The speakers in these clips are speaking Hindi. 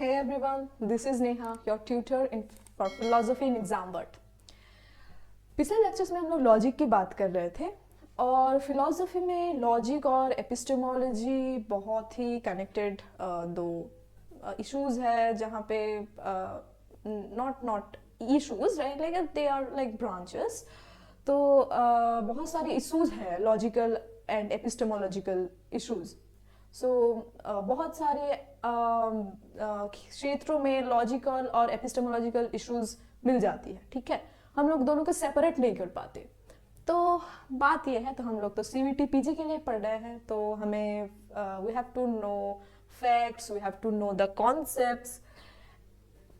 Hey everyone, this is Neha, your tutor for philosophy in exam world. पिछले लेक्चर्स में हम लोग लॉजिक की बात कर रहे थे और फिलॉसफी में लॉजिक और एपिस्टेमोलॉजी बहुत ही कनेक्टेड दो इश्यूज है जहाँ पे not issues right like they are like branches. तो बहुत सारे इश्यूज हैं logical and epistemological issues. So बहुत सारे क्षेत्रों में लॉजिकल और एपिस्टेमोलॉजिकल इश्यूज मिल जाती है. ठीक है, हम लोग दोनों को सेपरेट नहीं कर पाते. तो बात यह है, तो हम लोग तो सीवीटी पीजी के लिए पढ़ रहे हैं, तो हमें we have to know facts, we have to know the concepts,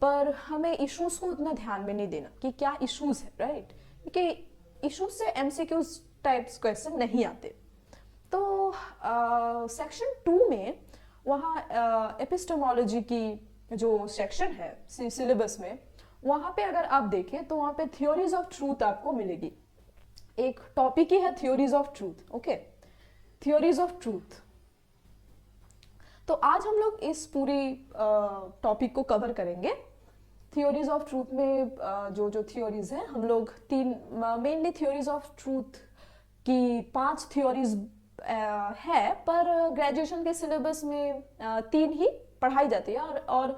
पर हमें इश्यूज को उतना ध्यान में नहीं देना कि क्या इश्यूज है, राइट? क्योंकि इश्यूज से एमसीक्यूज टाइप्स क्वेश्चन नहीं आते. तो सेक्शन 2 में वहाँ एपिस्टेमोलॉजी की जो सेक्शन है सिलेबस में, वहाँ पे अगर आप देखें तो वहाँ पे थ्योरीज ऑफ ट्रूथ आपको मिलेगी. एक टॉपिक ही है theories of truth. Okay, theories of truth. तो आज हम लोग इस पूरी टॉपिक को कवर करेंगे. थ्योरीज ऑफ ट्रूथ में जो थ्योरीज हैं, हम लोग तीन मेनली थ्योरीज ऑफ ट्रूथ की 5 थ्योरीज है, पर ग्रेजुएशन के सिलेबस में 3 ही पढ़ाई जाती है और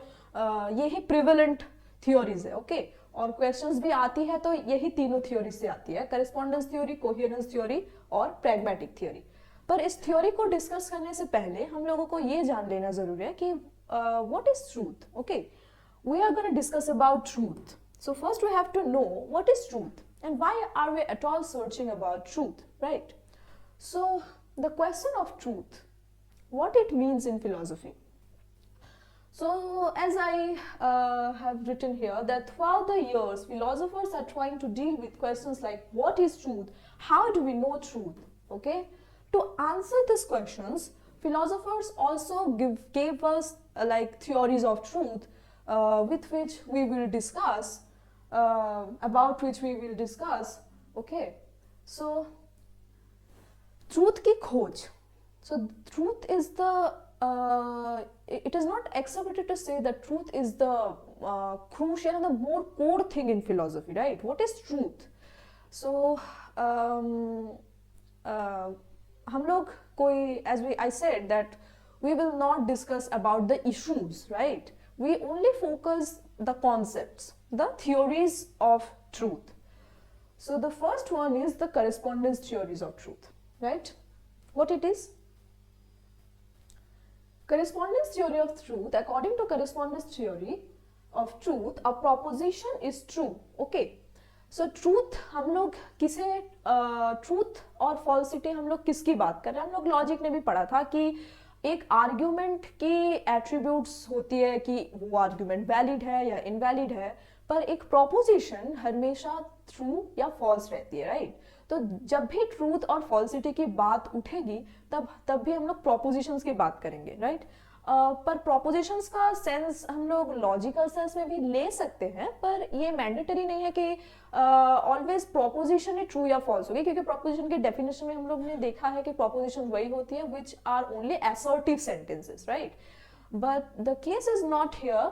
ये ही प्रिवेलेंट थ्योरीज है. ओके, और क्वेश्चंस भी आती है तो यही तीनों थ्योरी से आती है, करेस्पॉन्डेंस थ्योरी, कोहेरेंस थ्योरी और प्रैग्मेटिक थ्योरी. पर इस थ्योरी को डिस्कस करने से पहले हम लोगों को ये जान लेना जरूरी है कि what is truth. Okay, we are gonna discuss about truth. So first we have to know what is truth and why are we at all searching about truth, right? So the question of truth, what it means in philosophy. So as I have written here, that throughout the years philosophers are trying to deal with questions like what is truth, how do we know truth. Okay, to answer these questions, philosophers also gave us like theories of truth with which we will discuss, about which we will discuss. Okay, so truth की खोज. So truth is the it is not accepted to say that truth is the crucial and the more core thing in philosophy, right? What is truth? So हम लोग कोई, as I said that we will not discuss about the issues, right? We only focus the concepts, the theories of truth. So the first one is the correspondence theories of truth. Right? What it is? Correspondence theory of truth. According to correspondence theory of truth, a proposition is true. Okay. So truth हम लोग किसे truth और falsity हम लोग किसकी बात कर रहे हैं? हम लोग लॉजिक में भी पढ़ा था कि एक आर्ग्यूमेंट की एट्रीब्यूट्स होती है कि वो आर्ग्यूमेंट वैलिड है या इनवैलिड है, पर एक प्रोपोजिशन हमेशा ट्रू या फॉल्स रहती है, राइट? तो जब भी ट्रूथ और फॉल्सिटी की बात उठेगी तब भी हम लोग प्रोपोजिशंस की बात करेंगे, राइट? पर प्रोपोजिशंस का सेंस हम लोग लॉजिकल सेंस में भी ले सकते हैं, पर ये मैंडेटरी नहीं है कि ऑलवेज प्रोपोजिशन ही ट्रू या फॉल्स होगी, क्योंकि प्रोपोजिशन के डेफिनेशन में हम लोग ने देखा है कि प्रोपोजिशन वही होती है which are only assertive sentences, right? But the case is not here,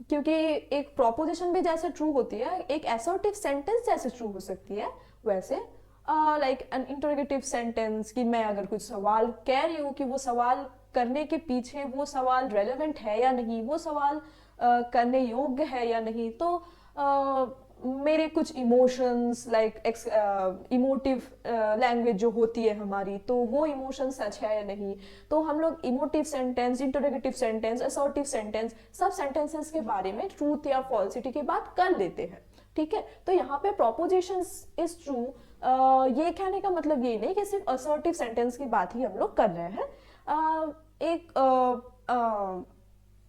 क्योंकि एक प्रोपोजिशन भी जैसे ट्रू होती है, एक असर्टिव सेंटेंस जैसे ट्रू हो सकती है, वैसे लाइक एन इंटरोगेटिव सेंटेंस कि मैं अगर कुछ सवाल कह रही हूँ कि वो सवाल करने के पीछे वो सवाल रेलेवेंट है या नहीं, वो सवाल करने योग्य है या नहीं, तो मेरे कुछ इमोशंस लाइक इमोटिव लैंग्वेज जो होती है हमारी, तो वो इमोशन सच है या नहीं. तो हम लोग emotive sentence, interrogative sentence, assertive sentence, सब सेंटेंसेस के बारे में ट्रूथ या फॉल्सिटी की बात कर लेते हैं. ठीक है, तो यहाँ पे प्रोपोजिशंस इज ट्रू, ये कहने का मतलब ये नहीं कि सिर्फ असर्टिव सेंटेंस की बात ही हम लोग कर रहे हैं. एक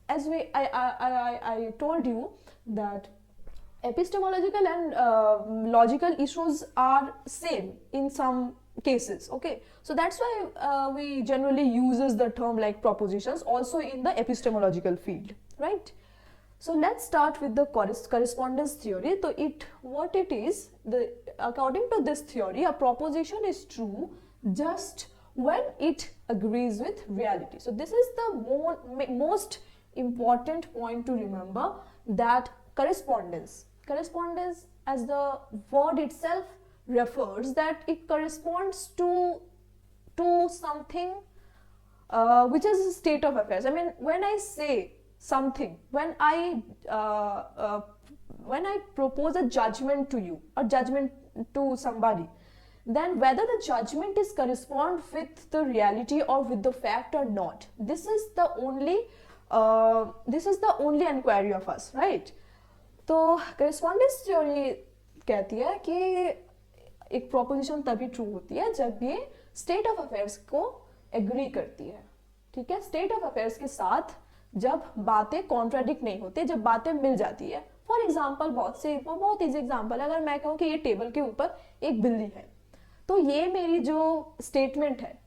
as I told you that epistemological and logical issues are same in some cases. Okay, so that's why we generally uses the term like propositions also in the epistemological field, right? So let's start with the correspondence theory. So what it is, according to this theory, a proposition is true just when it agrees with reality. So this is the most important point to remember that correspondence as the word itself refers that it corresponds to something which is a state of affairs. I mean, when I say something, when I propose a judgment to you or judgment to somebody, then whether the judgment is correspond with the reality or with the fact or not, this is the only inquiry of us, right? तो correspondence theory कहती है कि एक proposition तभी true होती है जब ये state of affairs को agree करती है, ठीक है? state of affairs के साथ जब बातें contradict नहीं होती, जब बातें मिल जाती है. फॉर एग्जाम्पल बहुत ईजी एग्जाम्पल है, अगर मैं कहूँ कि ये टेबल के ऊपर एक बिल्ली है, तो ये मेरी जो स्टेटमेंट है,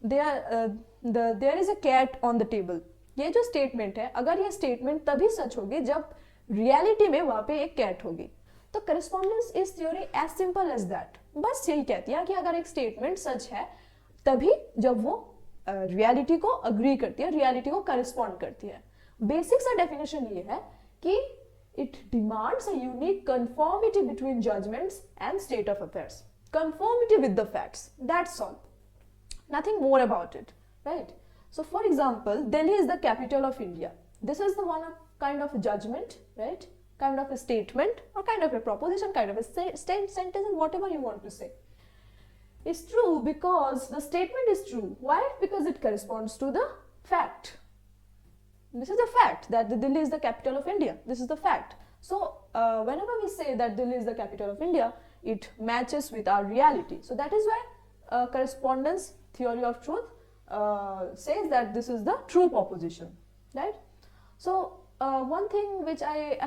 there is a cat on the table, ये जो स्टेटमेंट है, अगर ये स्टेटमेंट तभी सच होगी जब रियलिटी में वहां पे एक कैट होगी. तो correspondence is theory as simple as that. बस यही कहती है कि अगर एक स्टेटमेंट सच है तभी जब वो रियलिटी को अग्री करती है, रियलिटी को करस्पॉन्ड करती है. बेसिक सा डेफिनेशन ये है कि it demands a unique conformity between judgments and state of affairs. Conformity with the facts, that's all. Nothing more about it, right? So for example, Delhi is the capital of India. This is the one of kind of a judgment, right? Kind of a statement or kind of a proposition, kind of a sentence, whatever you want to say. It's true because the statement is true. Why? Because it corresponds to the fact. This is a fact that Delhi is the capital of India. This is the fact. So whenever we say that Delhi is the capital of India, it matches with our reality. So that is why correspondence theory of truth says that this is the true proposition, right? So one thing which I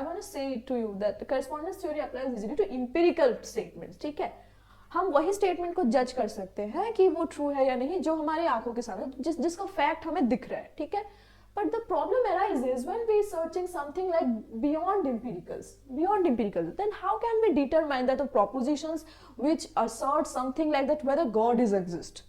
want to say to you that correspondence theory applies easily to empirical statements. ठीक है? हम वही स्टेटमेंट को जज कर सकते हैं कि वो ट्रू है या नहीं जो हमारी आंखों के सामने जिसका फैक्ट हमें दिख रहा है, ठीक है? But the problem arises when we searching something like beyond empiricals, then how can we determine that the propositions which assert something like that whether God is exist,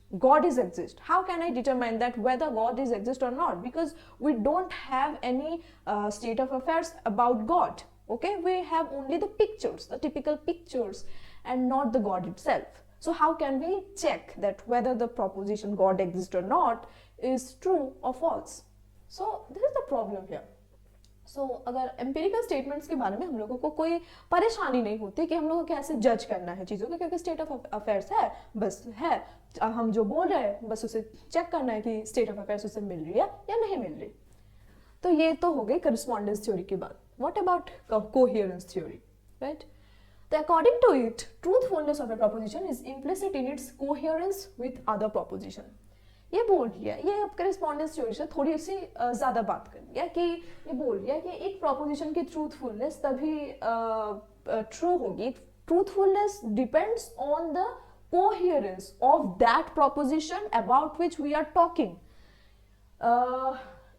how can I determine that whether God is exist or not? Because we don't have any state of affairs about God, okay? We have only the pictures, the typical pictures, and not the God itself. So how can we check that whether the proposition God exists or not is true or false? So this is the problem here. So अगर empirical statements के बारे में हम लोगों को कोई परेशानी नहीं होती कि हम लोगों को कैसे जज करना है चीज़ों को, क्योंकि state of affairs है, बस है, हम जो बोल रहे हैं बस उसे चेक करना है कि state of affairs उसे मिल रही है या नहीं मिल रही. तो ये तो हो गई correspondence theory की बात. What about coherence theory, right? So according to it, truthfulness of a proposition is implicit in its coherence with other proposition. ये बोल रही है, ये अब correspondence theory से थोड़ी सी ज़्यादा बात कर रही है कि ये बोल रही है कि एक proposition की truthfulness तभी true होगी. Truthfulness depends on the coherence of that proposition about which we are talking.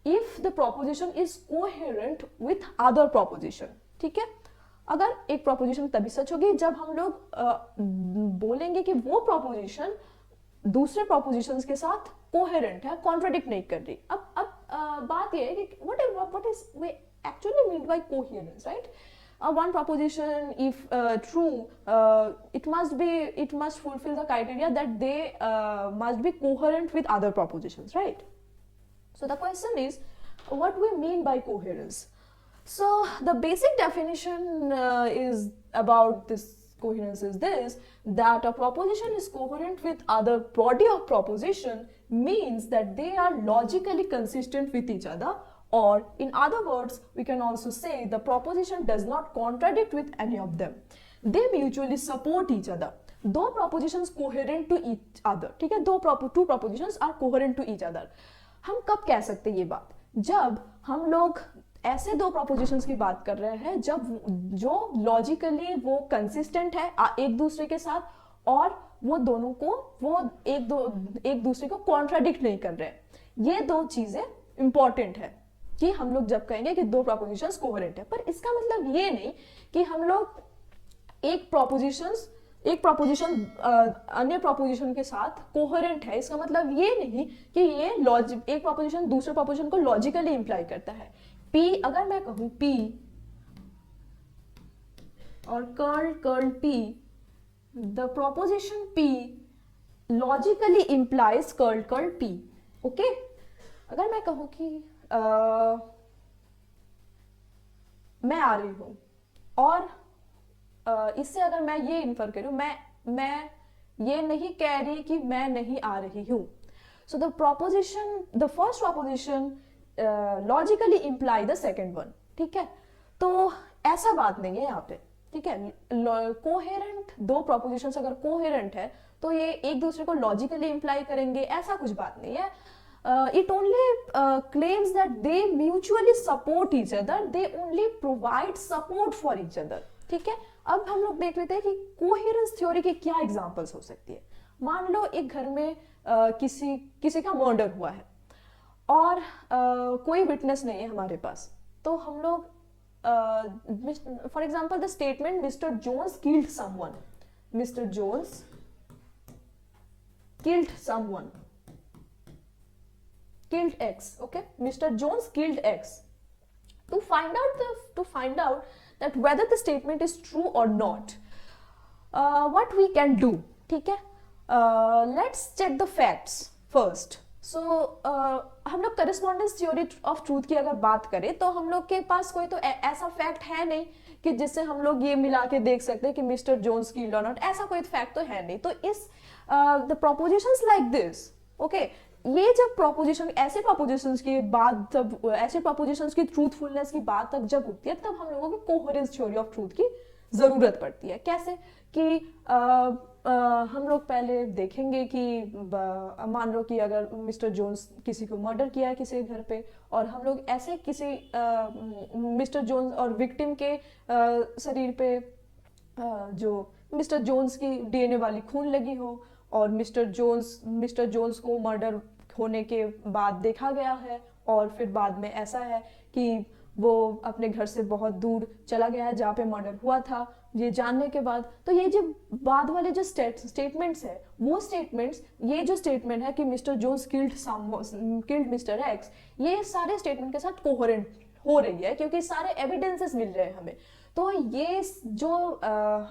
If the proposition is coherent with other proposition, ठीक है? अगर एक प्रोपोजिशन तभी सच होगी जब हम लोग बोलेंगे कि वो प्रोपोजिशन दूसरे प्रोपोजिशंस के साथ कोहेरेंट है, कॉन्ट्राडिक्ट नहीं कर रही. अब बात ये है कि what is we actually mean by coherence, right? One proposition, if true, it must fulfill the criteria that they must be coherent with other propositions, right? So the question is, what we mean by coherence? So the basic definition is about this coherence is this, that a proposition is coherent with other body of proposition means that they are logically consistent with each other, or in other words we can also say the proposition does not contradict with any of them. They mutually support each other. दो propositions coherent to each other, ठीक है? two propositions are coherent to each other. हम कब कह सकते हैं ये बात? जब हम लोग ऐसे दो प्रोपोजिशंस की बात कर रहे हैं जब जो लॉजिकली वो कंसिस्टेंट है एक दूसरे के साथ, और वो दोनों को वो एक दूसरे को कॉन्ट्राडिक्ट नहीं कर रहे हैं. ये दो चीजें इंपॉर्टेंट है कि हम लोग जब कहेंगे कि दो प्रोपोजिशंस कोहेरेंट है. पर इसका मतलब ये नहीं कि हम लोग एक प्रोपोजिशंस एक प्रोपोजिशन अन्य प्रोपोजिशन के साथ कोहेरेंट है, इसका मतलब ये नहीं कि ये लॉजिक, एक प्रोपोजिशन दूसरे प्रोपोजिशन को लॉजिकली इंप्लाई करता है। P, अगर मैं कहूं P और curl P, the proposition P logically implies curl P। Okay, अगर मैं कहूं कि मैं आ रही हूं और इससे अगर मैं ये इन्फर करूं, मैं ये नहीं कह रही कि मैं नहीं आ रही हूं, so the proposition, the first proposition logically imply the second one. ठीक है, तो ऐसा बात नहीं है यहाँ पे। ठीक है, कोहेरेंट दो प्रोपोजिशंस अगर कोहेरेंट है तो ये एक दूसरे को लॉजिकली इंप्लाई करेंगे, ऐसा कुछ बात नहीं है। It only claims that they mutually support each other, they only provide support for each other। ठीक है, अब हम लोग देख लेते हैं कि कोहेरेंस थ्योरी की क्या एग्जांपल्स हो सकती है। मान लो एक घर में किसी का मर्डर हुआ है और कोई विटनेस नहीं है हमारे पास, तो हम लोग for example the statement mister Jones killed someone, mister Jones killed someone, killed X, okay, Mr. Jones killed X। to find out that whether the statement is true or not, what we can do, ठीक है, let's check the facts first। so हम लोग correspondence theory of truth की अगर बात करें तो हम लोग के पास कोई तो ऐसा फैक्ट है नहीं कि जिससे हम लोग ये मिला के देख सकते हैं कि मिस्टर जोन्स किल्ड और नॉट, ऐसा कोई फैक्ट तो है नहीं। तो इस the propositions like this, okay, ये जब प्रोपोजिशन, ऐसे प्रोपोजिशंस की बात, जब ऐसे प्रोपोजिशंस की ट्रूथफुलनेस की बात तक जब होती है, तब हम लोगों को कोहेरेंस थ्योरी ऑफ ट्रूथ की जरूरत पड़ती है। कैसे कि हम लोग पहले देखेंगे कि मान लो कि अगर मिस्टर जोन्स किसी को मर्डर किया है किसी घर पे, और हम लोग ऐसे किसी मिस्टर जोन्स और विक्टिम के शरीर पे जो मिस्टर जोन्स की डीएनए वाली खून लगी हो, और मिस्टर जोन्स को मर्डर होने के बाद देखा गया है, और फिर बाद में ऐसा है कि वो अपने घर से बहुत दूर चला गया है जहाँ पे मर्डर हुआ था, ये जानने के बाद, तो ये जो बाद वाले जो स्टेटमेंट्स है, वो स्टेटमेंट्स, ये जो स्टेटमेंट है कि mister Jones killed mister X, ये सारे स्टेटमेंट के साथ कोहेरेंट हो रही है क्योंकि सारे एविडेंसेस मिल रहे हैं हमें। तो ये जो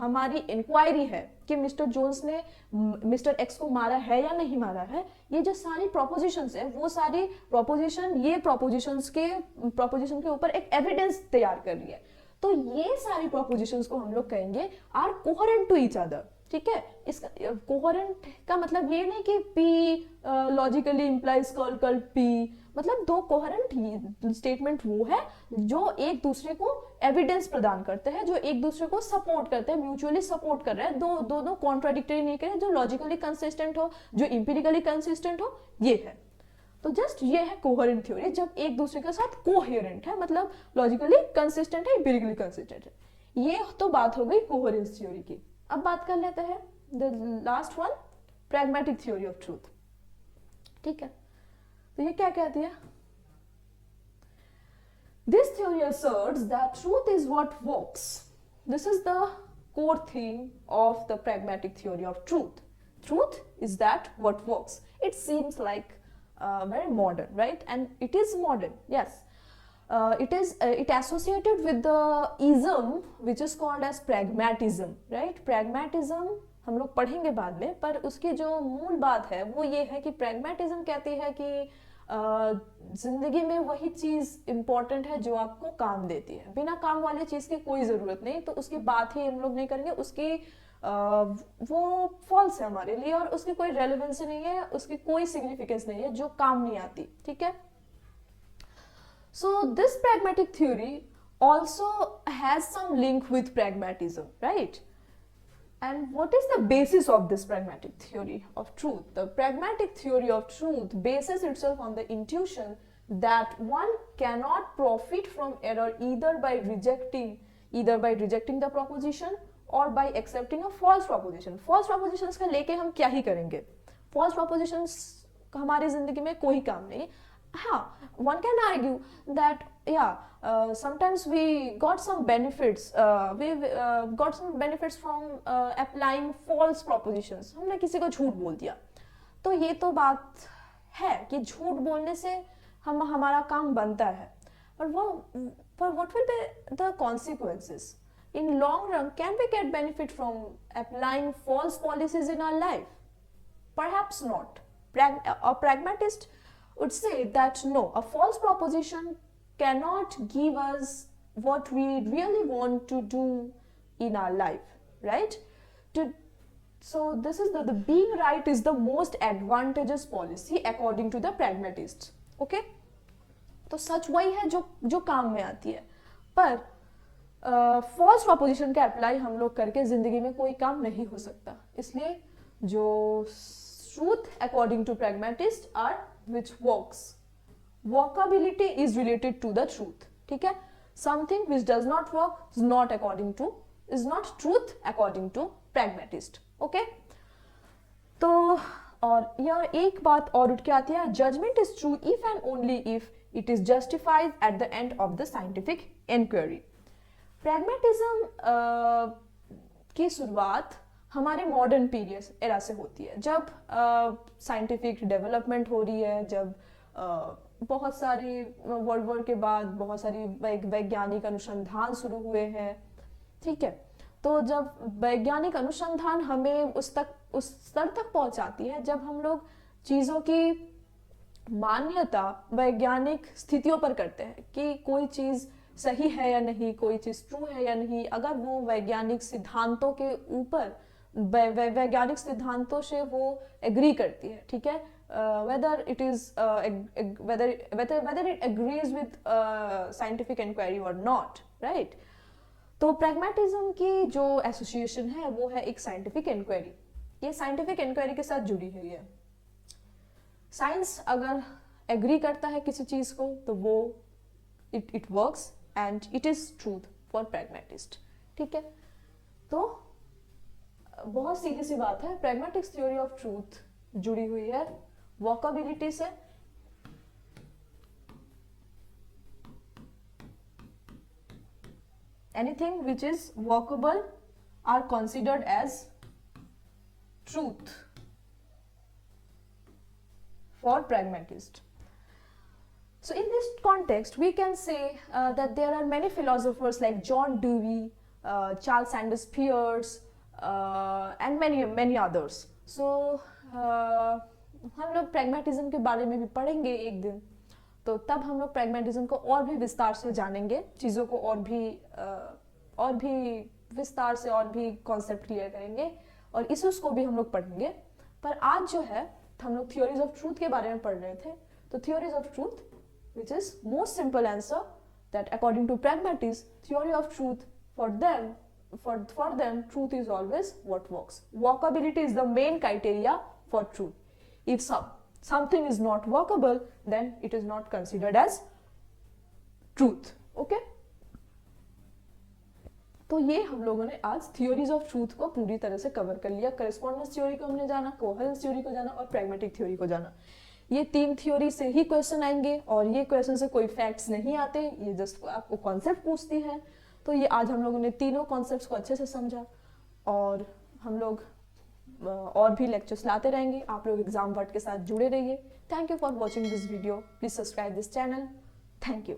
हमारी इंक्वायरी है कि मिस्टर जोन्स ने मिस्टर एक्स को मारा है या नहीं मारा है, ये जो सारी प्रोपोजिशंस है, वो सारी प्रोपोजिशन ये प्रोपोजिशन के ऊपर एक एविडेंस तैयार कर रही है। तो ये सारी प्रोपोजिशंस को हम लोग कहेंगे are coherent to each other. ठीक है, इसका कोहेरेंट का मतलब ये नहीं कि P logically implies curl P, मतलब दो कोहेरेंट स्टेटमेंट वो है जो एक दूसरे को एविडेंस प्रदान करते हैं, जो एक दूसरे को सपोर्ट करते हैं, म्यूचुअली सपोर्ट कर रहे हैं, दोनों कॉन्ट्राडिक्टरी नहीं कर रहे, जो लॉजिकली कंसिस्टेंट हो, जो इंपीरिकली कंसिस्टेंट हो, ये है। तो जस्ट ये है कोहेरेंट थ्योरी, जब एक दूसरे के साथ कोहेरेंट है, मतलब लॉजिकली कंसिस्टेंट है, इंपीरिकली कंसिस्टेंट है। ये तो बात हो गई कोहेरेंस थ्योरी की। अब बात कर लेते हैं the last one, pragmatic theory of truth. ठीक है, तो ये क्या कहती है? This theory asserts that truth is what works. This is the core theme of the pragmatic theory of truth. Truth is that what works. It seems like very modern, right? And it is modern, yes. It associated with the ism which is called as pragmatism, right? Pragmatism हम लोग पढ़ेंगे बाद में, पर उसकी जो मूल बात है वो ये है कि pragmatism कहती है कि जिंदगी में वही चीज इंपॉर्टेंट है जो आपको काम देती है, बिना काम वाली चीज की कोई जरूरत नहीं, तो उसकी बात ही हम लोग नहीं करेंगे, उसकी वो फॉल्स है हमारे लिए और उसकी कोई रेलेवेंस नहीं है, उसकी कोई सिग्निफिकेंस नहीं है, जो काम नहीं आती। ठीक है, so this pragmatic theory also has some link with pragmatism, right? And what is the basis of this pragmatic theory of truth? The pragmatic theory of truth bases itself on the intuition that one cannot profit from error either by rejecting the proposition or by accepting a false proposition. False propositions का लेके हम क्या ही करेंगे? False propositions हमारी जिंदगी में कोई काम नहीं। हाँ, one can argue that sometimes we got some benefits, got some benefits from applying false propositions. हमने किसी को झूठ बोल दिया, तो ये तो बात है कि झूठ बोलने से हमारा काम बनता है, पर what will be the consequences? In long run, can we get benefit from applying false policies in our life? Perhaps not. A pragmatist would say that no, a false proposition cannot give us what we really want to do in our life, right? So this is the being right is the most advantageous policy according to the pragmatists. Okay? तो सच वही है जो काम में आती है, पर फॉल्स प्रोपोजिशन का अप्लाई हम लोग करके जिंदगी में कोई काम नहीं हो सकता. इसलिए जो truth according to pragmatists are which works. Workability is related to the truth. ठीक है? Something which does not work is not truth according to pragmatist. Okay? तो और यह एक बात और उठ के आती है, judgment is true if and only if it is justified at the end of the scientific inquiry. Pragmatism की शुरुआत हमारे मॉडर्न पीरियड एरा से होती है, जब साइंटिफिक डेवलपमेंट हो रही है, जब बहुत सारी वर्ल्ड वॉर के बाद बहुत सारी वैज्ञानिक अनुसंधान शुरू हुए हैं. ठीक है, तो जब वैज्ञानिक अनुसंधान हमें उस स्तर तक पहुंचाती है जब हम लोग चीज़ों की मान्यता वैज्ञानिक स्थितियों पर करते हैं कि कोई चीज़ सही है या नहीं, कोई चीज़ ट्रू है या नहीं, अगर वो वैज्ञानिक सिद्धांतों के ऊपर वैज्ञानिक सिद्धांतों से वो एग्री करती है. ठीक है, whether it agrees with scientific inquiry or not, right? तो pragmatism की जो एसोसिएशन है वो है एक साइंटिफिक इंक्वायरी. ये साइंटिफिक इंक्वायरी के साथ जुड़ी हुई है. साइंस अगर एग्री करता है किसी चीज को तो वो it works and it is truth for pragmatist. ठीक है, तो बहुत सीधी सी बात है, pragmatic theory of truth जुड़ी हुई है वर्कबिलिटी से. Anything which is workable are considered as truth for pragmatist. So in this context, we can say that there are many philosophers like John Dewey, Charles Sanders Peirce, and many others. So हम लोग pragmatism के बारे में भी पढ़ेंगे एक दिन, तो तब हम लोग pragmatism को और भी विस्तार से जानेंगे, चीज़ों को और भी विस्तार से और भी कॉन्सेप्ट क्लियर करेंगे और इश्यूज को भी हम लोग पढ़ेंगे. पर आज जो है हम लोग थियोरीज ऑफ ट्रूथ के बारे में पढ़ रहे थे. तो theories of truth which is most simple answer that according to pragmatists, theory of truth for them truth is always what works. Workability is the main criteria for truth. If something is not workable, then it is not considered as truth. Okay? तो ये हम लोगों ने आज थियोरीज ऑफ ट्रूथ को पूरी तरह से कवर कर लिया. करेस्पॉन्डेंस थ्योरी को हमने जाना, कोहेरेंस थ्योरी को जाना और प्रैग्मेटिक थ्योरी को जाना. ये तीन थ्योरी से ही क्वेश्चन आएंगे और ये क्वेश्चन से कोई फैक्ट्स नहीं आते, ये जस्ट आपको कॉन्सेप्ट पूछती है. तो ये आज हम लोगों ने तीनों कॉन्सेप्ट्स को अच्छे से समझा और हम लोग और भी लेक्चर्स लाते रहेंगे. आप लोग एग्जाम वर्ड के साथ जुड़े रहिए. Thank you for watching this video. Please subscribe this channel. Thank you.